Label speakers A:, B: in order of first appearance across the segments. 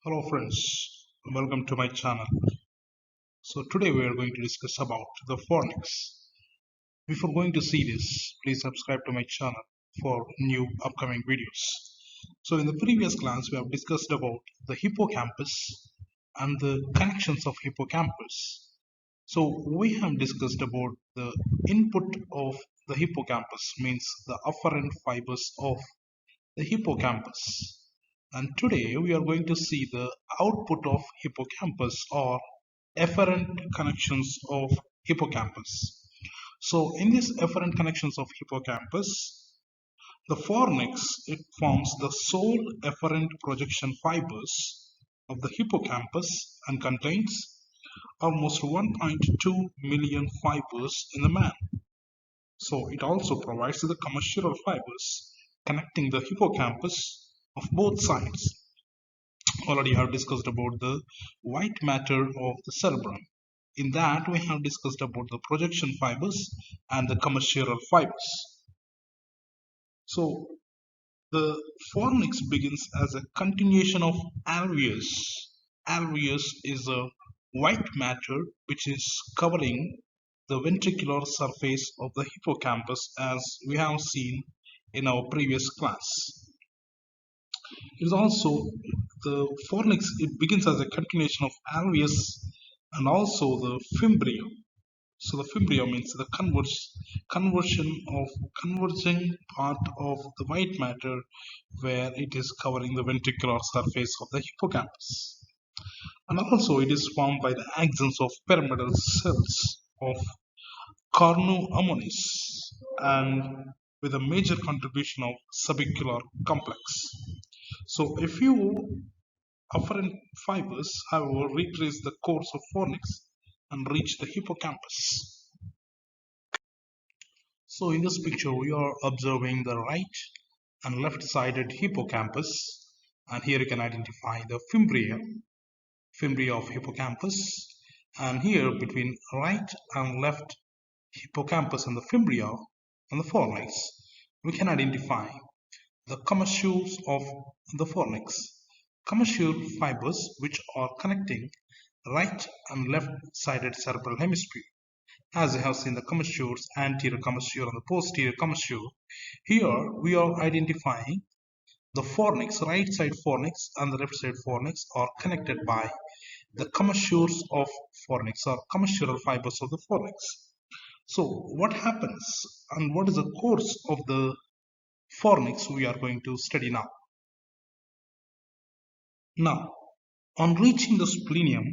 A: Hello friends, welcome to my channel. So today we are going to discuss about the fornix. Before going to see this, please subscribe to my channel for new upcoming videos. So in the previous class we have discussed about the hippocampus and the connections of hippocampus. So we have discussed about the input of the hippocampus, means the afferent fibers of the hippocampus. And today we are going to see the output of hippocampus or efferent connections of hippocampus. So in these efferent connections of hippocampus, the fornix, it forms the sole efferent projection fibers of the hippocampus and contains almost 1.2 million fibers in the man. So it also provides the commissural fibers connecting the hippocampus of both sides. Already have discussed about the white matter of the cerebrum. In that we have discussed about the projection fibers and the commissural fibers. So the fornix begins as a continuation of alveus. Alveus is a white matter which is covering the ventricular surface of the hippocampus, as we have seen in our previous class. It is also the fornix, it begins as a continuation of alveus and also the fimbria. So the fimbria means the converging part of the white matter where it is covering the ventricular surface of the hippocampus. And also it is formed by the axons of pyramidal cells of Cornu ammonis and with a major contribution of subicular complex. So a few afferent fibers, however, retrace the course of fornix and reach the hippocampus. So in this picture we are observing the right and left sided hippocampus, and here you can identify the fimbria of hippocampus, and here between right and left hippocampus and the fimbria and the fornix we can identify the commissures of the fornix. Commissure fibers which are connecting right and left sided cerebral hemisphere. As you have seen the commissures, anterior commissure and the posterior commissure, here we are identifying the fornix, right side fornix and the left side fornix are connected by the commissures of fornix or commissural fibers of the fornix. So what happens and what is the course of the fornix we are going to study now. Now, on reaching the splenium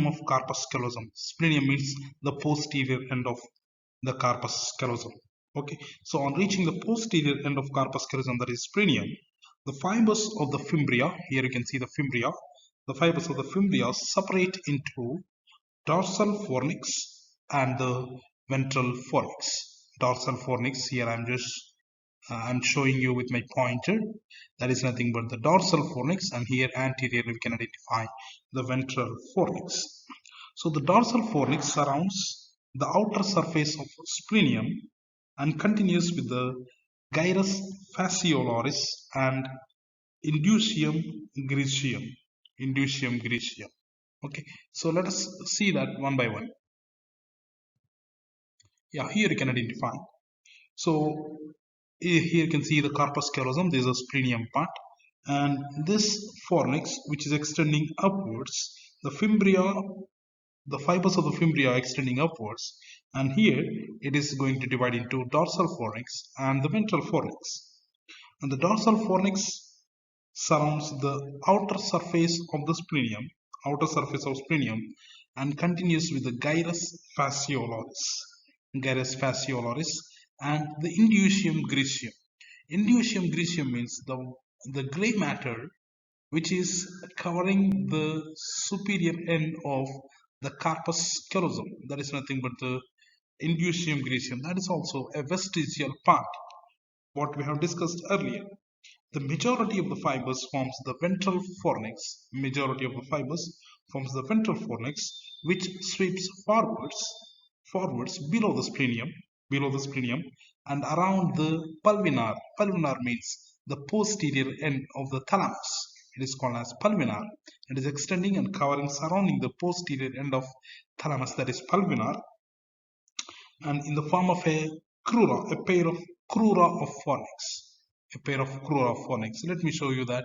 A: of corpus callosum, splenium means the posterior end of the corpus callosum. Okay, so on reaching the posterior end of corpus callosum, that is splenium, the fibers of the fimbria, here you can see the fimbria, the fibers of the fimbria separate into dorsal fornix and the ventral fornix. Dorsal fornix, here I'm showing you with my pointer, that is nothing but the dorsal fornix, and here anterior we can identify the ventral fornix. So the dorsal fornix surrounds the outer surface of splenium and continues with the gyrus fasciolaris and indusium graecium. Okay, so let us see that one by one. Yeah, here you can identify. So here you can see the corpus callosum, this is a splenium part, and this fornix which is extending upwards, the fibers of the fimbria are extending upwards, and here it is going to divide into dorsal fornix and the ventral fornix. And the dorsal fornix surrounds the outer surface of the splenium, and continues with the gyrus fasciolaris and the indusium graecium. Indusium graecium means the gray matter which is covering the superior end of the corpus callosum. That is nothing but the indusium graecium. That is also a vestigial part, what we have discussed earlier. The majority of the fibers forms the ventral fornix. Which sweeps forwards below the splenium, and around the pulvinar. Pulvinar means the posterior end of the thalamus. It is called as pulvinar. It is extending and covering surrounding the posterior end of thalamus, that is pulvinar, and in the form of a crura, a pair of crura of Fornix. A pair of crura of Fornix. Let me show you that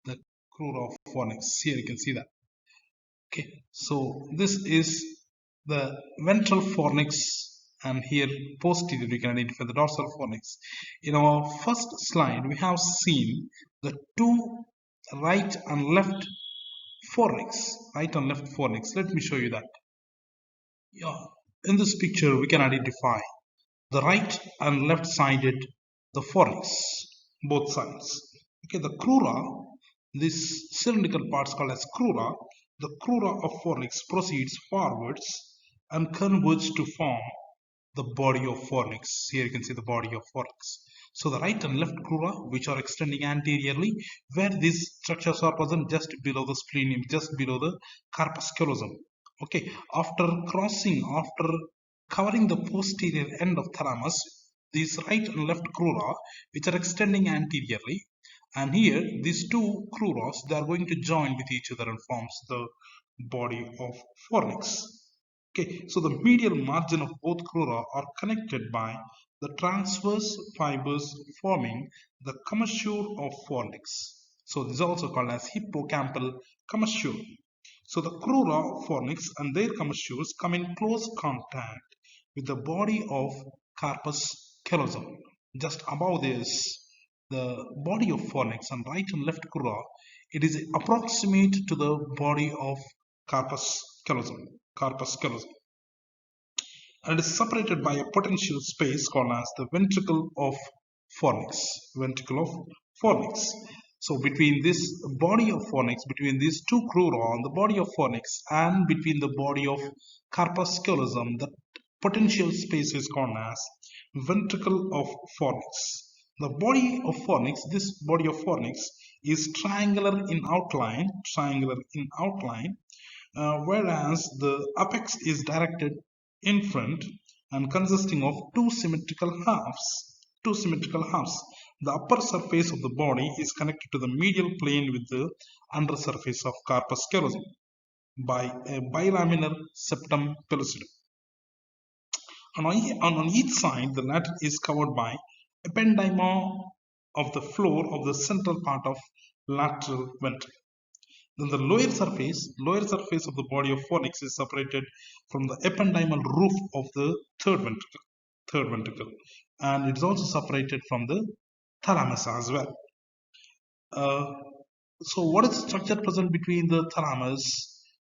A: the crura of Fornix. Here you can see that. Okay, so this is the ventral fornix, and here posterior we can identify the dorsal fornix. In our first slide, we have seen the two right and left fornix. Right and left fornix. Let me show you that. Yeah, in this picture we can identify the right and left sided the fornix, both sides. Okay, the crura, this cylindrical part is called as crura. The crura of fornix proceeds forwards and converges to form the body of fornix. Here you can see the body of fornix. So the right and left crura, which are extending anteriorly, where these structures are present just below the splenium, just below the corpus callosum. Okay, after covering the posterior end of thalamus, these right and left crura, which are extending anteriorly, and here these two cruras, they are going to join with each other and forms the body of fornix. Okay, so the medial margin of both crura are connected by the transverse fibers forming the commissure of fornix. So this is also called as hippocampal commissure. So the crura, fornix, and their commissures come in close contact with the body of corpus callosum. Just above this, the body of fornix and right and left crura, it is approximate to the body of corpus callosum. And it is separated by a potential space called as the ventricle of Phonics. So between this body of Phonics, between these two crura on the body of Phonics and between the body of corpus callosum, the potential space is called as ventricle of Phonics. The body of Phonics, this body of Phonics is triangular in outline, whereas the apex is directed in front and consisting of two symmetrical halves. The upper surface of the body is connected to the medial plane with the under surface of corpus callosum by a bilaminar septum pellucidum. On each side, the latter is covered by ependyma of the floor of the central part of lateral ventricle. Then the lower surface of the body of Phonix is separated from the ependymal roof of the third ventricle, and it is also separated from the thalamus as well. So what is the structure present between the thalamus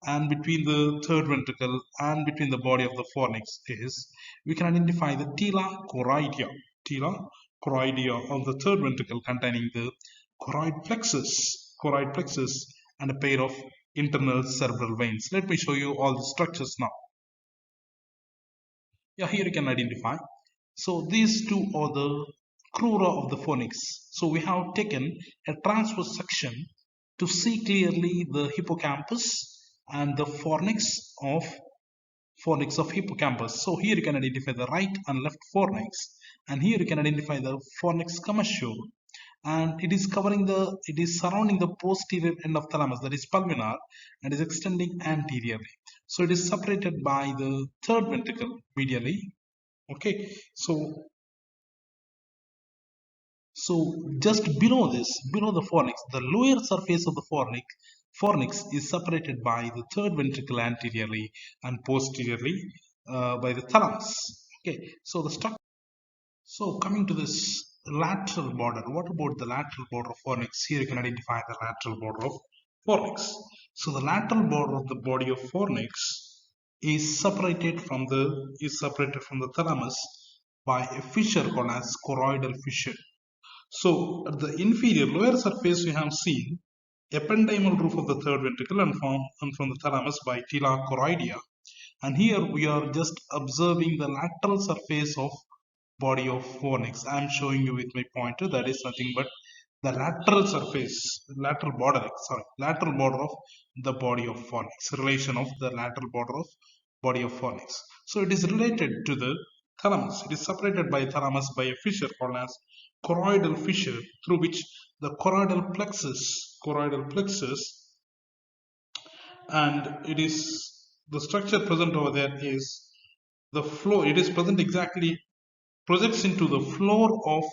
A: and between the third ventricle and between the body of the fornix is, we can identify the tela choroidea of the third ventricle containing the choroid plexus and a pair of internal cerebral veins. Let me show you all the structures now. Yeah, here you can identify. So these two are the crura of the fornix. So we have taken a transverse section to see clearly the hippocampus and the fornix of hippocampus. So here you can identify the right and left fornix, and here you can identify the fornix commissure, and it is surrounding the posterior end of thalamus, that is pulvinar, and is extending anteriorly. So it is separated by the third ventricle medially. Okay, so just below the fornix, the lower surface of the fornix is separated by the third ventricle anteriorly and posteriorly by the thalamus. Okay, so the structure. So coming to this lateral border, what about the lateral border of fornix? Here you can identify the lateral border of fornix. So the lateral border of the body of fornix is separated from the thalamus by a fissure called as choroidal fissure. So at the inferior lower surface we have seen ependymal roof of the third ventricle and from the thalamus by tela choroidea. And here we are just observing the lateral surface of body of fornix. I am showing you with my pointer, that is nothing but the lateral border of the body of fornix, relation of the lateral border of body of fornix. So it is related to the thalamus. It is separated by thalamus by a fissure called as choroidal fissure, through which the choroidal plexus choroidal plexus, and it is the structure present over there is the floor. It is present exactly, projects into the floor of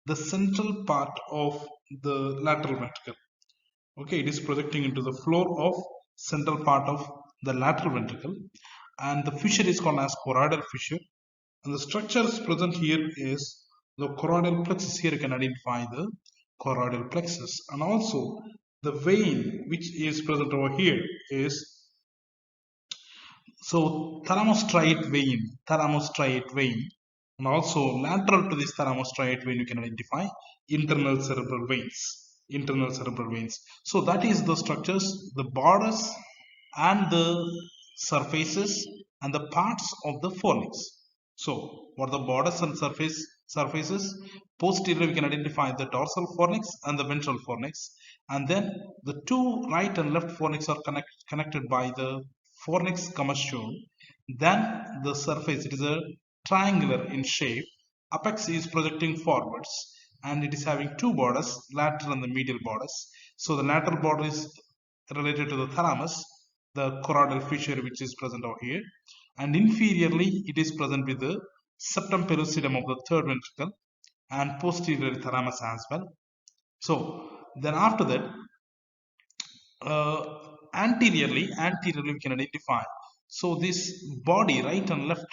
A: the central part of the lateral ventricle. Okay, it is projecting into the floor of central part of the lateral ventricle, and the fissure is called as choroidal fissure. And the structures present here is the choroidal plexus. Here you can identify the choroidal plexus, and also the vein which is present over here is, so thalamus striate vein, and also lateral to this thalamus striate vein you can identify internal cerebral veins. So that is the structures, the borders, and the surfaces and the parts of the fornix. So what are the borders and surfaces? Posteriorly we can identify the dorsal fornix and the ventral fornix, and then the two right and left fornix are connected by the fornix commissure. Then the surface, it is a triangular in shape. Apex is projecting forwards, and it is having two borders, lateral and the medial borders. So the lateral border is related to the thalamus, the choroidal fissure which is present over here, and inferiorly it is present with the septum pellucidum of the third ventricle, and posteriorly thalamus as well. So then after that, anteriorly we can identify, so this body, right and left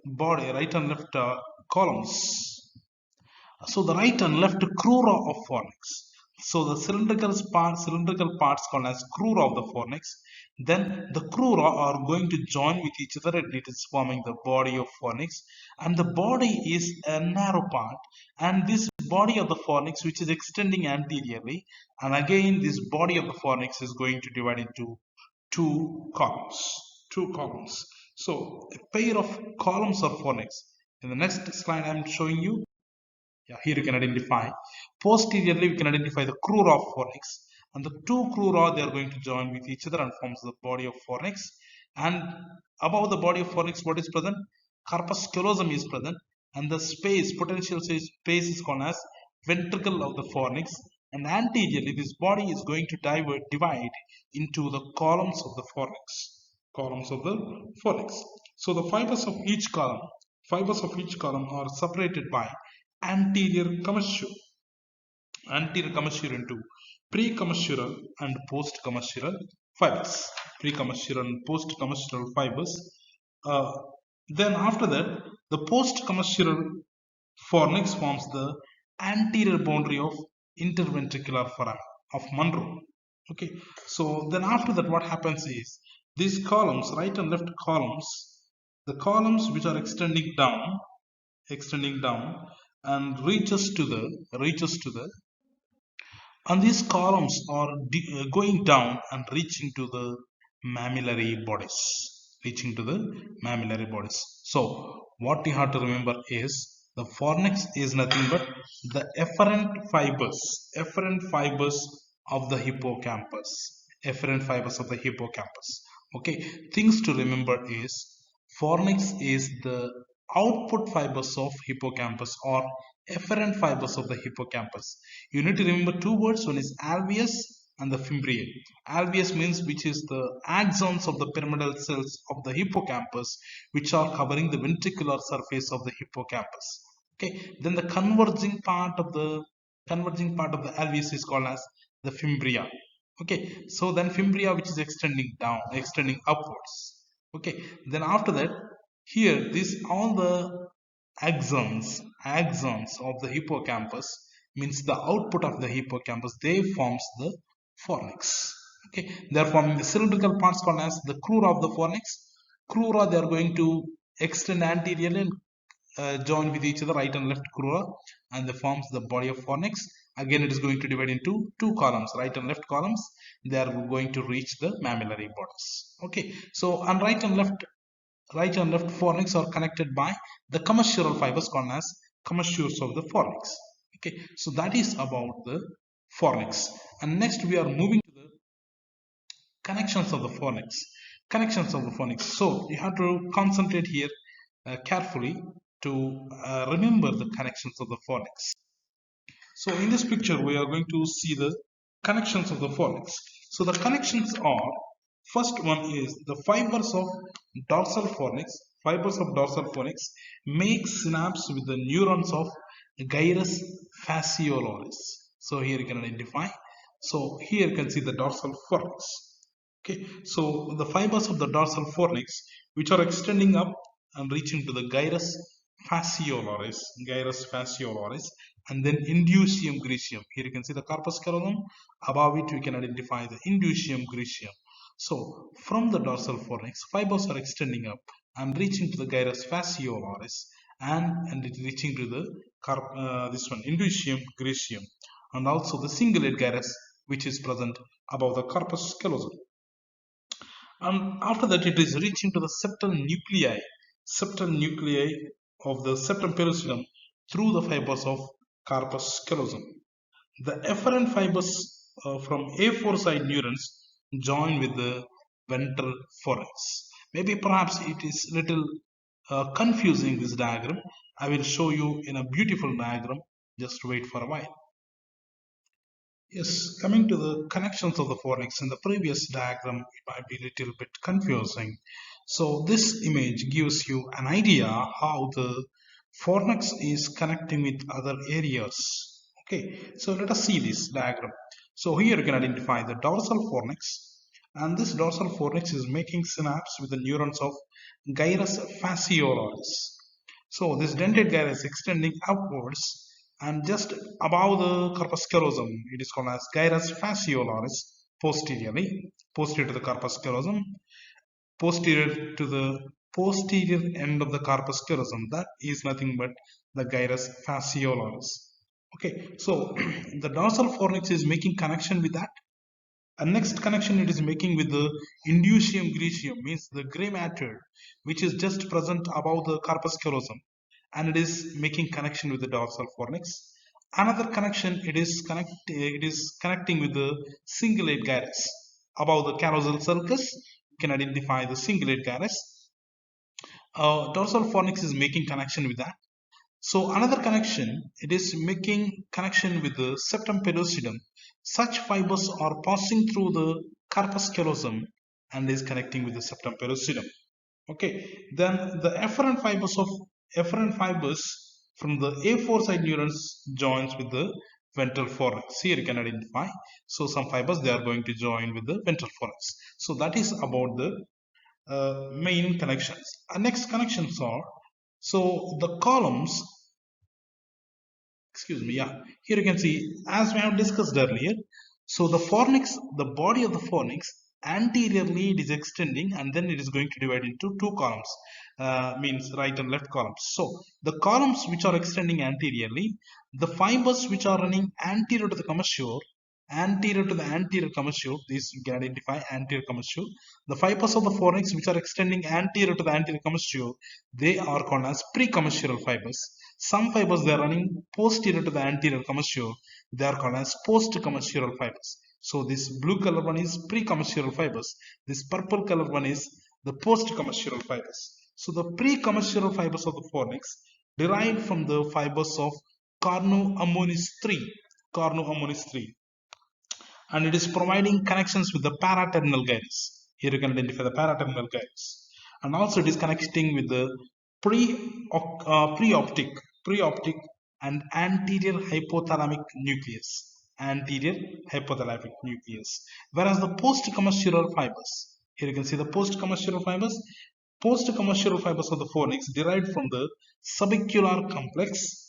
A: body, right and left columns. So the right and left crura of fornix. So the cylindrical parts called as crura of the fornix. Then the crura are going to join with each other, and it is forming the body of fornix. And the body is a narrow part, and this body of the fornix which is extending anteriorly, and again this body of the fornix is going to divide into two columns. So a pair of columns of fornix. In the next slide I am showing you. Yeah, here you can identify. Posteriorly, we can identify the crura of fornix, and the two crura, they are going to join with each other and forms the body of fornix. And above the body of fornix, what is present? Corpus callosum is present, and the potential space is called as ventricle of the fornix. And anteriorly, this body is going to divide into the columns of the fornix. So the fibers of each column are separated by anterior commissure into precommissural and postcommissural fibers. Uh, then after that, the postcommissural fornix forms the anterior boundary of interventricular foramen of Monroe. Okay, so then after that, what happens is these columns, right and left columns, the columns which are extending down and reaches to the, and these columns are going down and reaching to the mammillary bodies. So what you have to remember is the fornix is nothing but the efferent fibers of the hippocampus. Okay, things to remember is fornix is the output fibers of hippocampus, or efferent fibers of the hippocampus. You need to remember two words. One is alveus and the fimbriae. Alveus means which is the axons of the pyramidal cells of the hippocampus, which are covering the ventricular surface of the hippocampus. Okay, then the converging part of the alveus is called as the fimbria. Okay, so then fimbria, which is extending upwards. Okay, then after that, here this all the axons of the hippocampus, means the output of the hippocampus, they forms the fornix. Okay, they are forming the cylindrical parts called as the crura of the fornix. Crura, they are going to extend anteriorly and join with each other, right and left crura, and they forms the body of fornix. Again, it is going to divide into two columns, right and left columns. They are going to reach the mammillary bodies. Okay, so on right and left fornix are connected by the commissural fibers called as commissures of the fornix. Okay, so that is about the fornix. And next we are moving to the connections of the fornix. So you have to concentrate here carefully to remember the connections of the fornix. So in this picture we are going to see the connections of the fornix. So the connections are, first one is the fibers of dorsal fornix. Fibers of dorsal fornix make synapse with the neurons of gyrus fasciolaris. So here you can identify. So here you can see the dorsal fornix. Okay, so the fibers of the dorsal fornix which are extending up and reaching to the fasciolaris, gyrus fasciolaris, and then indusium graecium. Here you can see the corpus callosum. Above it, we can identify the indusium graecium. So from the dorsal fornix, fibers are extending up and reaching to the gyrus fasciolaris, and it reaching to the this one indusium graecium, and also the cingulate gyrus which is present above the corpus callosum. And after that, it is reaching to the septal nuclei of the septum pellucidum through the fibers of corpus callosum. The efferent fibers from A4 side neurons join with the ventral fornix. Maybe perhaps it is little confusing, this diagram. I will show you in a beautiful diagram. Just wait for a while. Yes, coming to the connections of the fornix, in the previous diagram, it might be a little bit confusing. So this image gives you an idea how the fornix is connecting with other areas. Okay, so let us see this diagram. So here you can identify the dorsal fornix, and this dorsal fornix is making synapse with the neurons of gyrus fasciolaris. So this dentate gyrus is extending upwards, and just above the corpus callosum, it is called as gyrus fasciolaris posteriorly, posterior to the corpus callosum, posterior to the posterior end of the corpus callosum. That is nothing but the gyrus fasciolaris. Okay, so the dorsal fornix is making connection with that. And next connection it is making with the indusium graecium, means the gray matter which is just present above the corpus callosum, and it is making connection with the dorsal fornix. Another connection, it is connecting with the cingulate gyrus above the callosal sulcus. You can identify the cingulate gyrus. Dorsal fornix is making connection with that. So another connection, it is making connection with the septum pellucidum. Such fibers are passing through the corpus callosum and is connecting with the septum pellucidum. Okay, then the efferent fibers from the A4 side neurons joins with the ventral fornix. Here you can identify. So some fibers, they are going to join with the ventral fornix. So that is about the main connections. Our next connections are, so the columns, excuse me, yeah, here you can see, as we have discussed earlier, so the fornix, the body of the fornix, anteriorly it is extending, and then it is going to divide into two columns, means right and left columns. So the columns which are extending anteriorly, the fibers which are running anterior to the commissure, this you can identify anterior commissure. The fibers of the fornix which are extending anterior to the anterior commissure, they are called as precommissural fibers. Some fibers, they are running posterior to the anterior commissure, they are called as postcommissural fibers. So this blue color one is precommissural fibers, this purple color one is the postcommissural fibers. So the precommissural fibers of the fornix derived from the fibers of Carnoammonis 3, and it is providing connections with the paraterminal gyrus. Here you can identify the paraterminal gyrus, and also it is connecting with the preoptic and anterior hypothalamic nucleus. Whereas the postcommissural fibers, here you can see the postcommissural fibers of the fornix derived from the subicular complex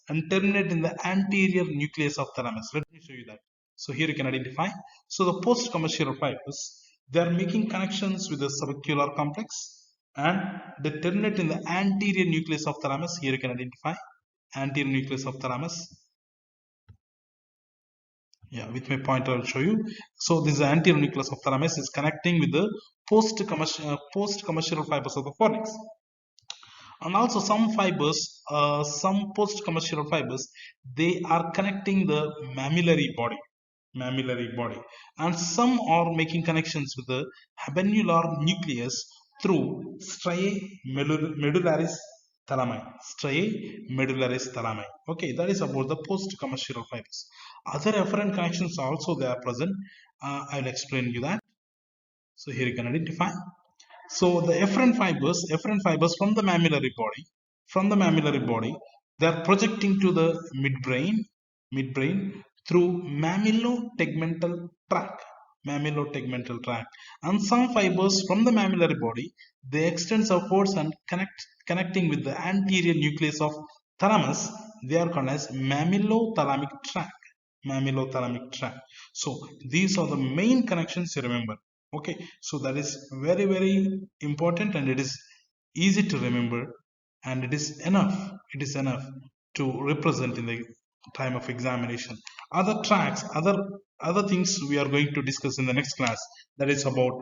A: and terminate in the anterior nucleus of thalamus. Let me show you that. So here you can identify. So the postcommissural fibers, they are making connections with the subicular complex and they terminate in the anterior nucleus of thalamus. Here you can identify anterior nucleus of thalamus. Yeah, with my pointer I'll show you. So this anterior nucleus of thalamus is connecting with the postcommissural fibers of the fornix. And also some fibers, some postcommissural fibers, they are connecting the mammillary body, and some are making connections with the habenular nucleus through striae medullaris thalami. Okay, that is about the postcommissural fibers. Other efferent connections also they are present. I'll explain you that. So here you can identify. So the efferent fibers from the mammillary body, they are projecting to the midbrain through mammilotegmental tract, and some fibers from the mammillary body they extend upwards and connecting with the anterior nucleus of thalamus. They are called as mammillothalamic tract. So these are the main connections you remember. Okay, so that is very important, and it is easy to remember, and it is enough to represent in the time of examination. Other tracks, other things we are going to discuss in the next class, that is about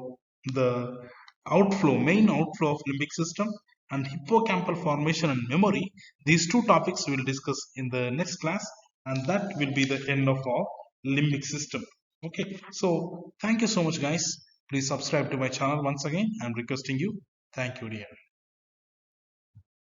A: the main outflow of limbic system and hippocampal formation and memory. These two topics we will discuss in the next class, and that will be the end of our limbic system. Okay, so thank you so much guys. Please subscribe to my channel once again. I'm requesting you. Thank you dear.